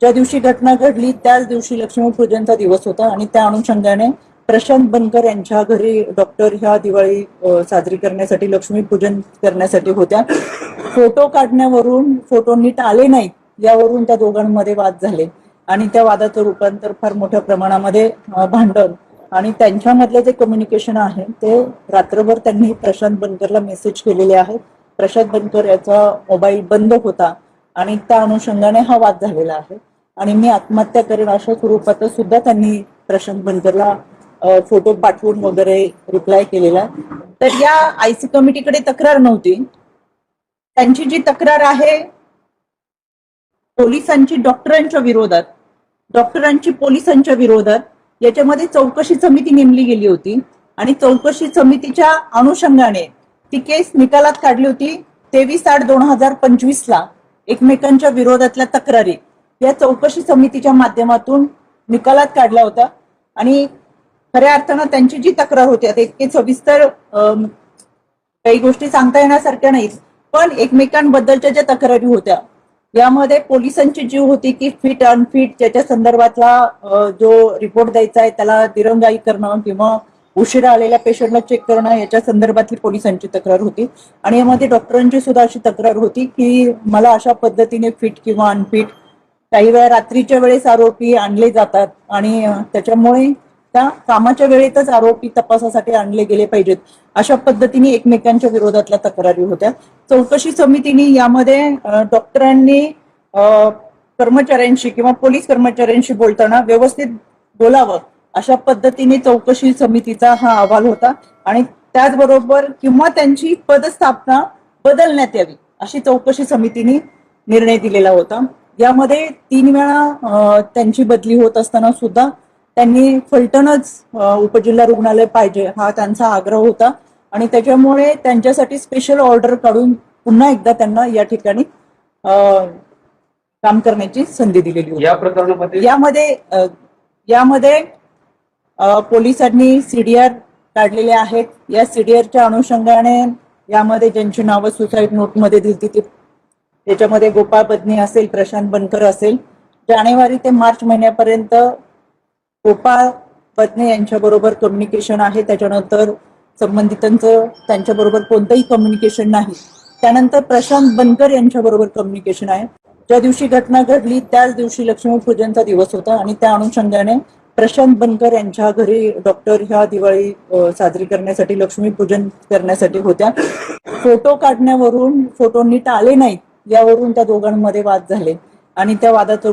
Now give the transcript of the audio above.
ज्या दिवशी घटना घडली त्याच दिवशी लक्ष्मीपूजनचा दिवस होता आणि त्या अनुषंगाने प्रशांत बनकर यांच्या घरी डॉक्टर ह्या दिवाळी साजरी करण्यासाठी लक्ष्मीपूजन करण्यासाठी होत्या. फोटो काढण्यावरून फोटो नीट आले नाहीत यावरून त्या दोघांमध्ये वाद झाले आणि त्या वादाचं रूपांतर फार मोठ्या प्रमाणामध्ये भांडण आणि त्यांच्यामधले जे कम्युनिकेशन आहे ते रात्रभर त्यांनी प्रशांत बनकरला मेसेज केलेले आहेत. प्रशांत बनकर याचा मोबाईल बंद होता आणि त्या अनुषंगाने हा वाद झालेला आहे आणि मी आत्महत्या करेन अशा स्वरूपात सुद्धा त्यांनी प्रशांत बनकरला फोटो पाठवून वगैरे रिप्लाय केलेला. तर या आयसी कमिटीकडे तक्रार नव्हती. त्यांची जी तक्रार आहे पोलिसांची डॉक्टरांच्या विरोधात, डॉक्टरांची पोलिसांच्या विरोधात, याच्यामध्ये चौकशी समिती नेमली गेली होती आणि चौकशी समितीच्या अनुषंगाने ती केस निकालात काढली होती 23/8/2025 एकमेकांच्या विरोधातल्या तक्रारी या चौकशी समितीच्या माध्यमातून निकालात काढला होता आणि खऱ्या अर्थानं त्यांची जी तक्रार होती, आता इतके सविस्तर काही गोष्टी सांगता येण्यासारख्या नाहीत, पण एकमेकांबद्दलच्या ज्या तक्रारी होत्या यामध्ये पोलिसांची जी होती की फिट अनफिट त्याच्या संदर्भातला जो रिपोर्ट द्यायचा आहे त्याला दिरंगाई करणं किंवा उशिरा आलेल्या पेशंटला चेक करणं याच्या संदर्भातली पोलिसांची तक्रार होती आणि यामध्ये डॉक्टरांची सुद्धा अशी तक्रार होती की मला अशा पद्धतीने फिट किंवा अनफिट काही वेळा रात्रीच्या वेळेस आरोपी आणले जातात आणि त्याच्यामुळे त्या कामाच्या वेळेतच आरोपी तपासासाठी आणले गेले पाहिजेत अशा पद्धतीने एकमेकांच्या विरोधातल्या तक्रारी होत्या. चौकशी समितीने यामध्ये डॉक्टरांनी कर्मचाऱ्यांशी किंवा पोलीस कर्मचाऱ्यांशी बोलताना व्यवस्थित बोलावं अशा पद्धतीने चौकशी समितीचा हा अहवाल होता आणि त्याचबरोबर किंवा त्यांची पदस्थापना बदलण्यात यावी अशी चौकशी समितीने निर्णय दिलेला होता. यामध्ये 3 वेळा त्यांची बदली होत असताना सुद्धा त्यांनी फलटणच उपजिल्हा रुग्णालय पाहिजे हा त्यांचा आग्रह होता आणि त्याच्यामुळे त्यांच्यासाठी स्पेशल ऑर्डर काढून पुन्हा एकदा त्यांना या ठिकाणी काम करण्याची संधी दिलेली होती. या प्रकरणामध्ये यामध्ये पोलिसांनी सीडीआर काढलेले आहेत. या सीडीआरच्या अनुषंगाने यामध्ये ज्यांची नावं सुसाईड नोटमध्ये दिली त्याच्यामध्ये गोपाळ बदने असेल, प्रशांत बनकर असेल. जानेवारी ते मार्च महिन्यापर्यंत गोपाळ बदने यांच्याबरोबर कम्युनिकेशन आहे, त्याच्यानंतर संबंधितांचं त्यांच्याबरोबर कोणतंही कम्युनिकेशन नाही. त्यानंतर प्रशांत बनकर यांच्याबरोबर कम्युनिकेशन आहे. ज्या दिवशी घटना घडली त्याच दिवशी लक्ष्मीपूजनचा दिवस होता आणि त्या अनुषंगाने प्रशांत बनकर यांच्या घरी डॉक्टर ह्या दिवाळी साजरी करण्यासाठी लक्ष्मीपूजन करण्यासाठी होत्या. फोटो काढण्यावरून फोटो नीट आले नाहीत यावरून त्या दोघांमध्ये वाद झाले आणि त्या वादाचं